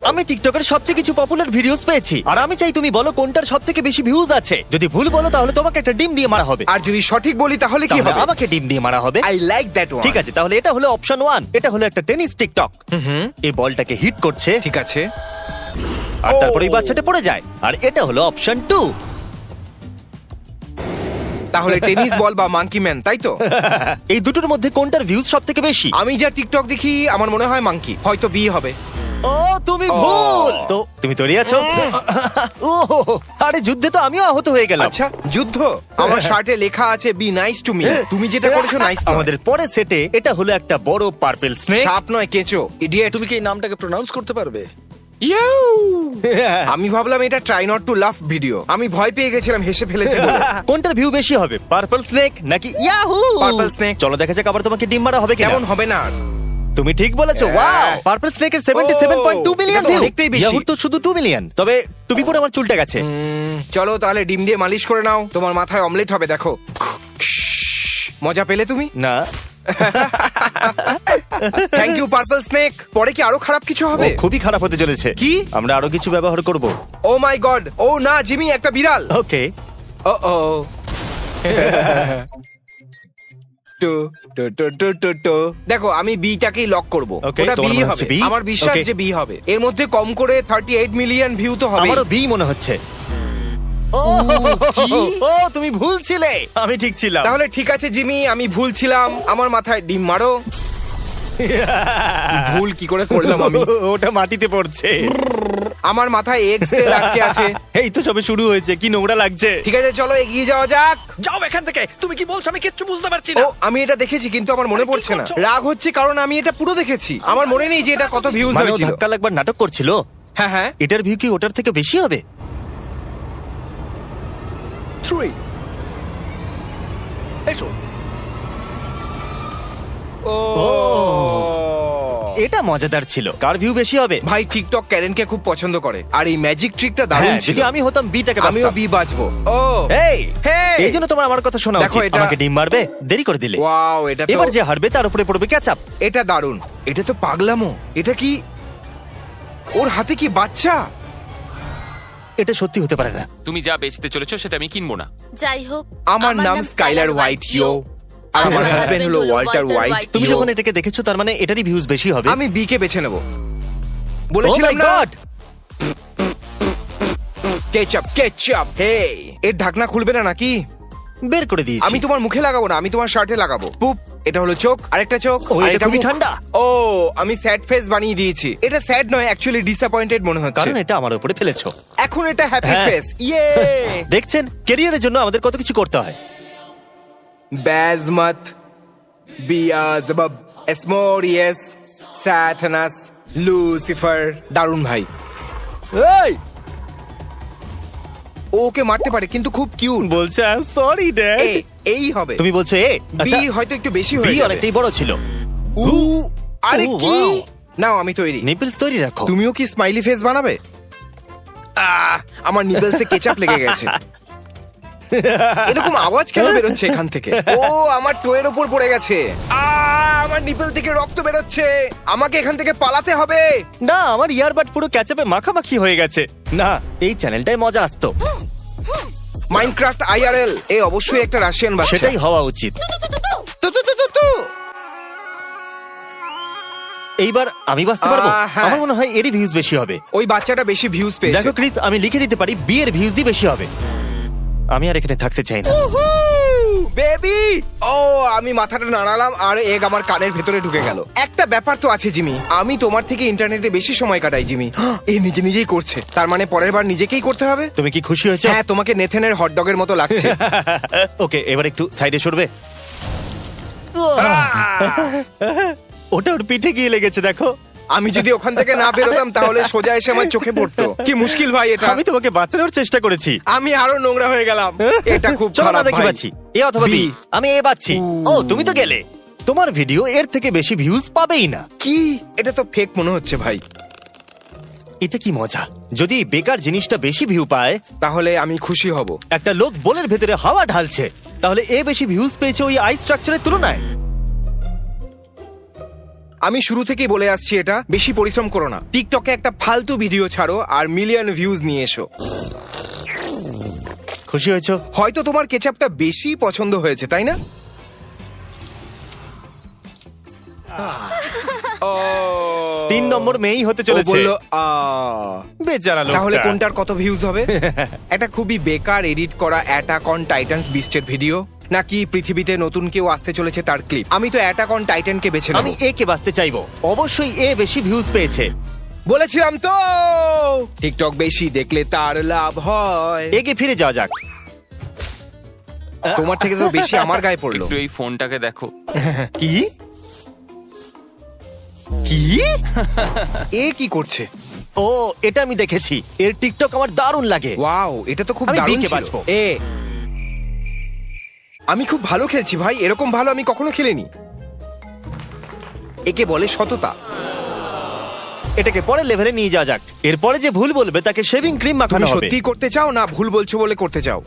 আমি টিকটকের সবচেয়ে কিছু পপুলার ভিডিওস পেয়েছি, আর আমি চাই তুমি বলো কোনটার সবথেকে বেশি ভিউজ আছে। যদি ভুল বলো তাহলে তোমাকে একটা ডিম দিয়ে মারা হবে, আর যদি সঠিক বলি তাহলে কি তাহলে হবে? আমাকে ডিম দিয়ে মারা হবে। I like that one. ঠিক আছে, তাহলে এটা হলো অপশন 1। এটা হলো একটা টেনিস টিকটক। এই বলটাকে হিট করছে, ঠিক আছে। আর তারপরে এই বাচ্চাটা পড়ে যায়। আর এটা হলো অপশন 2। তাহলে টেনিস বল বা মাঙ্কি ম্যান, তাই তো? এই দুটোর মধ্যে কোনটার ভিউজ সবথেকে বেশি? আমি যা টিকটক দেখি আমার মনে হয় মাঙ্কি, হয়তো বি হবে। ও তুমি ভুল। তো তুমি তৈরি আছো? ও আরে যুদ্ধে তো আমিও আহত হয়ে গেলাম। আচ্ছা, যুদ্ধ? আমার শার্টে লেখা আছে বি নাইস টু মি। তুমি যেটা করেছো নাইস। আমাদের পরের সেটে এটা হলো একটা বড় পার্পল স্নেক। সাপ নয়, কেঁচো। ইডিয়েট। তুমি কি এই নামটাকে প্রনাউন্স করতে পারবে? আমি ভাবলাম এটা ট্রাই নট টু লাফ ভিডিও। আমি ভয় পেয়ে গেছিলাম, হেসে ফেলেছি বলে। কোনটার ভিউ বেশি হবে, পার্পল স্নেক নাকি ইয়াহু? Purple snake। চলো দেখা যাক আবার তোমাকে ডিম মারা হবে কিনা। কেমন হবে না? তুমি ঠিক বলেছো। ওয়াও, পার্পল স্নেকের 77.2 মিলিয়ন এটা তো ভিউ। অনেকটাই বেশি। ইয়াহুর তো শুধু 2 মিলিয়ন। তবে টুপি পরে আমার চুলটা গেছে। চলো তাহলে ডিম দিয়ে মালিশ করে নাও, তোমার মাথায় অমলেট হবে। দেখো, মজা পেলে তুমি? না, থ্যাংক ইউ পার্পল স্নেক। পরে কি আরো খারাপ কিছু ও হবে? খুবই খারাপ হতে চলেছে। কি? আমরা আরো কিছু ব্যবহার করব। ও মাই গড, ও না জিমি, একটা বিড়াল। ওকে, ও ও টু টু টু টু টু টু। দেখো, আমি বিটাকেই লক করব। Okay, ওটা তোমার বি মনে হবে। হচ্ছে B? আমার বিশ্বাস Okay. যে বি হবে। এর মধ্যে কম করে 38 মিলিয়ন ভিউ তো হবে। আমারও বি মনে হচ্ছে। ও তুমি ভুল ছিলে, আমি ঠিক ছিলাম। তাহলে ঠিক আছে জিমি, আমি ভুল ছিলাম। আমার মাথায় ডিম মারো। ভুল কি করে করলাম আমি? ওটা মাটিতে পড়ছে। আমার মাথায় এগ সেল আটকে আছে। এই তো সবে শুরু হয়েছে, কি নোংরা লাগছে। ঠিক আছে, চলো এগিয়ে যাওয়া যাক। যাও এখান থেকে। তুমি কি বলছো আমি কিচ্ছু বুঝতে পারছি ও, না। আমি এটা দেখেছি কিন্তু আমার মনে আরে, কি পড়ছে না। করছো? রাগ হচ্ছে কারণ আমি এটা পুরো দেখেছি। আমার মনে নেই যে এটা কত ভিউজ মানে ও হয়েছিল। ধাক্কা লাগবার নাটক করছিল। হ্যাঁ হ্যাঁ। এটার ভিউ কি ওটার থেকে বেশি হবে? 3 এসো। ও এটা মজাদার ছিল। কার ভিউ বেশি হবে? ভাই, টিকটক ক্যারেনকে খুব পছন্দ করে, আর এই ম্যাজিক ট্রিকটা দারুণ হ্যাঁ, ছিল। যদি আমি হতাম বিটাকে আমিও বি বাজবো। ও এই Hey! এই জন্য তোমার আমার কথা শোনা দেখো, উচিত। এটা- আমাকে ডিম মারবে, দেরি করে দিলে। ওয়াও, এটা তো এবার যে হারবে তার উপরে পড়বে ক্যাচআপ। এটা দারুণ। এটা তো পাগলামো। এটা কি ওর হাতে কি বাচ্চা? এটা সত্যি হতে পারে না। তুমি যা বেচতে চলেছো সেটা আমি কিনবো না। যাই হোক, আমার নাম স্কাইলার হোয়াইট ইয়ো, আর আমার হাজবেন্ড হলো ওয়াল্টার হোয়াইট। তুমি ইয়ো। যখন এটাকে দেখেছো তার মানে এটারই ভিউজ বেশি হবে। আমি বি কে বেছে নেব Oh বলেছিলাম my না। God! Ketchup ketchup. হে, এর ঢাকনা খুলবে না নাকি? বের করে দিয়েছি। আমি তোমার মুখে লাগাবো না, আমি তোমার শার্টে লাগাবো। পুপ। এটা হলো চোখ, আরেকটা চোখ, ও, আর এটা এটা খুবই মুখ। ঠান্ডা। ও, আমি স্যাড ফেস বানিয়ে দিয়েছি। এটা স্যাড নয়, অ্যাকচুয়ালি ডিসঅ্যাপয়েন্টেড মনে হচ্ছে। কারণ এটা আমার উপরে ফেলেছো। এখন এটা হ্যাপি হ্যাঁ। ফেস। ইয়ে। দেখছেন, ক্যারিয়ারের জন্য আমাদের কত কিছু করতে হয়। ব্যাজমত বিয়াজবাব এসমোরিয়াস স্যাথনাস লুসিফার। দারুণ ভাই। এই ও ওকে মারতে পারে কিন্তু খুব কিউট। বলছে আই এম সরি ড্যাড। এই হবে। তুমি বলছো এ? বি হয়তো একটু বেশি বি হয়ে যাবে। অনেকটাই বড় ছিল। উ, আরে ও, কি? wow! নাও, আমি তৈরি। নিপলস তৈরি রাখো। তুমিও কি স্মাইলি ফেস বানাবে? আমার নিডলসে কেচাপ লেগে গেছে। এরকম আওয়াজ কেন বেরোচ্ছে এখান থেকে? ও, আমার টোয়ের ওপর পড়ে গেছে। আমার নিপল থেকে রক্ত বেরোচ্ছে। আমাকে এখান থেকে পালাতে হবে। না, আমার ইয়ারবাড পুরো ক্যাচআপে মাখামাখি হয়ে গেছে। না, এই চ্যানেলটাই মজা আসতো। মাইনক্রাফট আইআরএল এ অবশ্যই একটা রাশিয়ান বাচ্চা। সেটাই হওয়া উচিত। তু, তু, তু, তু, তু। এইবার আমি বাঁচতে পারবো? হ্যাঁ। আমার মনে হয় এরই ভিউজ বেশি হবে। ওই বাচ্চাটা বেশি ভিউজ পেয়েছে। দেখো ক্রিস, আমি লিখে দিতে পারি বি এর ভিউজই বেশি হবে। আমি আর এখানে থাকতে চাই না। বেবি। ও, আমি মাথাটা নাড়ালাম আর এগ আমার কানের ভেতরে ঢুকে গেল। একটা ব্যাপার তো আছে জিমি, আমি তোমার থেকে ইন্টারনেটে বেশি সময় কাটাই জিমি। এ নিজে নিজেই করছে, তার মানে পরের বার নিজেকেই করতে হবে। তুমি কি খুশি হয়েছো? হ্যাঁ, তোমাকে নেথেনের হটডগের মতো লাগছে। ওকে, এবার একটু সাইডে সরবে। ওটা ওর পিঠে গিয়ে লেগেছে, দেখো। আমি যদি ওখান থেকে না বেরোতাম তাহলে সোজা এসে আমার চোখে পড়তো। কি মুশকিল ভাই এটা। আমি তোমাকে বাঁচানোর চেষ্টা করেছি। আমি আরো নোংরা হয়ে গেলাম। এটা খুব চলো না খারাপ দেখি ভাই। পাচ্ছি এ অথবা বি। বি। আমি এ পাচ্ছি। ও, তুমি তো গেলে। তোমার ভিডিও এর থেকে বেশি ভিউজ পাবেই না। কি? এটা তো ফেক মনে হচ্ছে ভাই। এটা কি মজা! যদি বেকার জিনিসটা বেশি ভিউ পায়, তাহলে আমি খুশি হব। একটা লোক বোলের ভেতরে হাওয়া ঢালছে, তাহলে এ বেশি ভিউজ পেয়েছে ওই আই স্ট্রাকচারের তুলনায়। আমি শুরু থেকেই বলে আসছি, এটা বেশি পরিশ্রম করো না, টিকটকে একটা ফালতু ভিডিও ছাড়ো আর মিলিয়ন ভিউজ নিয়ে এসো। খুশি হয়েছো? হয়তো তোমার কেচাপটা বেশি পছন্দ হয়েছে, তাই না? ও, 3 নম্বর মেয়েই হতে ও চলেছে। বললো, বেচারা লোকটা। তাহলে কোনটার কত ভিউজ হবে? একটা খুবই বেকার এডিট করা অ্যাটাক অন টাইটান্স বিস্টের ভিডিও, নাকি পৃথিবীতে নতুন কেউ আসতে চলেছে তার ক্লিপ? আমি তো অ্যাটাক অন টাইটানকে বেছে আমি নেব। এ কে বাঁচতে চাইবো। অবশ্যই এ বেশি ভিউজ পেয়েছে। বলেছিলাম তো, টিকটক বেশি দেখলে তার লাভ হয়। একে ফিরে যাওয়া যাক। তোমার থেকে তো বেশি আমার গায়ে পড়লো। একটু এই ফোনটাকে দেখো। কি কি? এ কি করছে? ও, এটা আমি দেখেছি। এর টিকটক আমার দারুণ লাগে। ওয়াও, এটা তো খুব আমি দারুণ বিকে ছিল। বাঁচবো। আমি খুব ভালো খেলছি ভাই, এরকম ভালো আমি কখনো খেলিনি। একে বলে সততা। এটাকে পরের লেভেলে নিয়ে যাওয়া যাক। এরপরে যে ভুল বলবে তাকে শেভিং ক্রিম তুমি মাখানো হবে। সত্যি করতে চাও না ভুল বলছো বলে করতে চাও?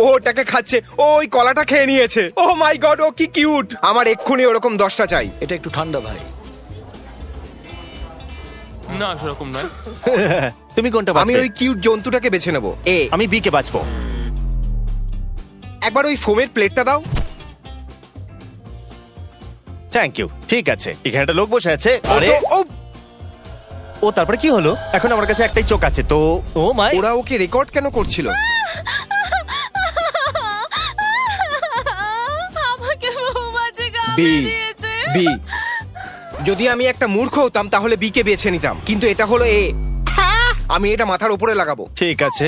ও ওটাকে খাচ্ছে, ও ওই কলাটা খেয়ে নিয়েছে। ও মাই গড, ও কি কিউট! আমার এক্ষুনি ওরকম 10টা চাই। এটা একটু ঠান্ডা ভাই। না সেরকম নয়। তুমি কোনটা আমি বাঁচবে? ওই কিউট জন্তুটাকে বেছে নেবো। আমি বি কে বাঁচবো। একবার ওই ফোমের প্লেটটা দাও। Thank you. ঠিক আছে, এখানে একটা লোক বসে আছে। ও আরে তো- ও, ও, তারপরে কি হলো? এখন আমার কাছে একটাই চোখ আছে তো। ও মাই, ওরা ওকে রেকর্ড কেন করছিল? আমাকে মৌমাছি বি কামড়ে দিয়েছে। বি যদি আমি একটা মূর্খ হতাম তাহলে বি কে বেছে নিতাম, কিন্তু এটা হলো এ। আমি এটা মাথার উপরে লাগাবো। ঠিক আছে।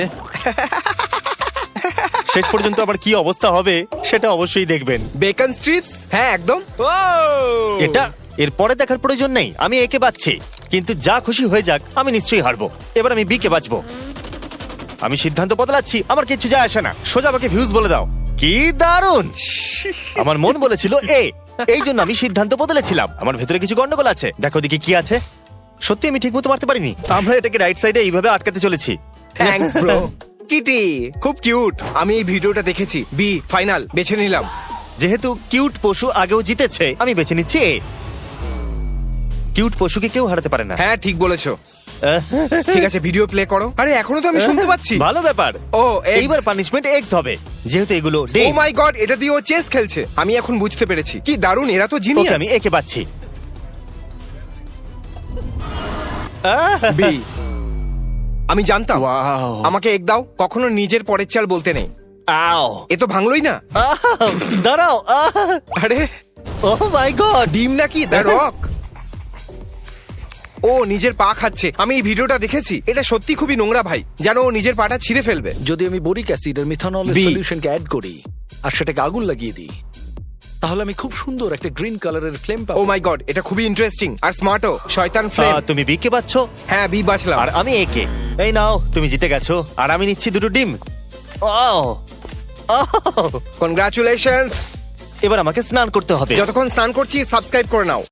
শেষ পর্যন্ত আবার কি অবস্থা হবে সেটা অবশ্যই দেখবেন। বেকন স্ট্রিপস, হ্যাঁ একদম। এটা এরপরে দেখার প্রয়োজন নেই। আমি একে বাঁচছি, কিন্তু যা খুশি হয়ে যাক, আমি নিশ্চয়ই হারবো। এবার আমি বি কে বাঁচবো। আমি সিদ্ধান্ত বদলাচ্ছি, আমার কিচ্ছু যায় আসে না। সোজা আমাকে ভিউজ বলে দাও। কি দারুণ! আমার মন বলেছিল এ, এই জন্য আমি সিদ্ধান্ত বদলেছিলাম। আমার ভেতরে কিছু গন্ডগোল আছে। দেখো দিকে কি আছে। সত্যি আমি ঠিকমতো মারতে পারিনি। আমরা এটাকে রাইট সাইডে এইভাবে আটকাতে চলেছি। Thanks bro. কিটি খুব কিউট। আমি এই ভিডিওটা দেখেছি। বি ফাইনাল বেছে নিলাম। যেহেতু কিউট পশু আগেও জিতেছে, আমি বেছে নিচ্ছি এ। কিউট পশুকে কেউ হারাতে পারে না। হ্যাঁ ঠিক বলেছো। ঠিক আছে, ভিডিও প্লে করো। আরে এখনো তো আমি শুনতে পাচ্ছি। ভালো ব্যাপার। ও eggs। এইবার পানিশমেন্ট এক্স হবে, যেহেতু এগুলো ও ডিম। মাই গড, এটা দিয়ে ও চেস খেলছে। আমি এখন বুঝতে পেরেছি। কি দারুণ, এরা তো ওকে, জিনিয়াস। আমি একে বাচ্ছি। বি আমি জানতাম। Wow. আমাকে এক দাও। কখনো নিজের পরের চাল বলতে নেই। আও, এ তো ভাঙলোই না। দাঁড়াও। আরে ও মাই গড! ডিম নাকি দ্য রক? ও নিজের পা খাচ্ছে। আমি এই ভিডিওটা দেখেছি। এটা সত্যি খুবই নোংরা ভাই, যেন ও নিজের পাটা ছিঁড়ে ফেলবে। যদি আমি বোরিক অ্যাসিড আর মিথানলের B। সলিউশনকে অ্যাড করি আর সেটাকে আগুন লাগিয়ে দিই, তাহলে আমি খুব সুন্দর একটা গ্রিন কালারের ফ্লেম ও পাবো। মাই গড, এটা খুবই ইন্টারেস্টিং আর স্মার্টও। শয়তান ফ্লেম। তুমি বি কে বাচ্ছো, হ্যাঁ বি বাঁচলাম। আর আমি একে। এই নাও, তুমি জিতে গেছো, আর আমি নিচ্ছি 2টো ডিম। কনগ্রাচুলেশনস। এবার আমাকে স্নান করতে হবে। যতক্ষণ স্নান করছি সাবস্ক্রাইব করে নাও।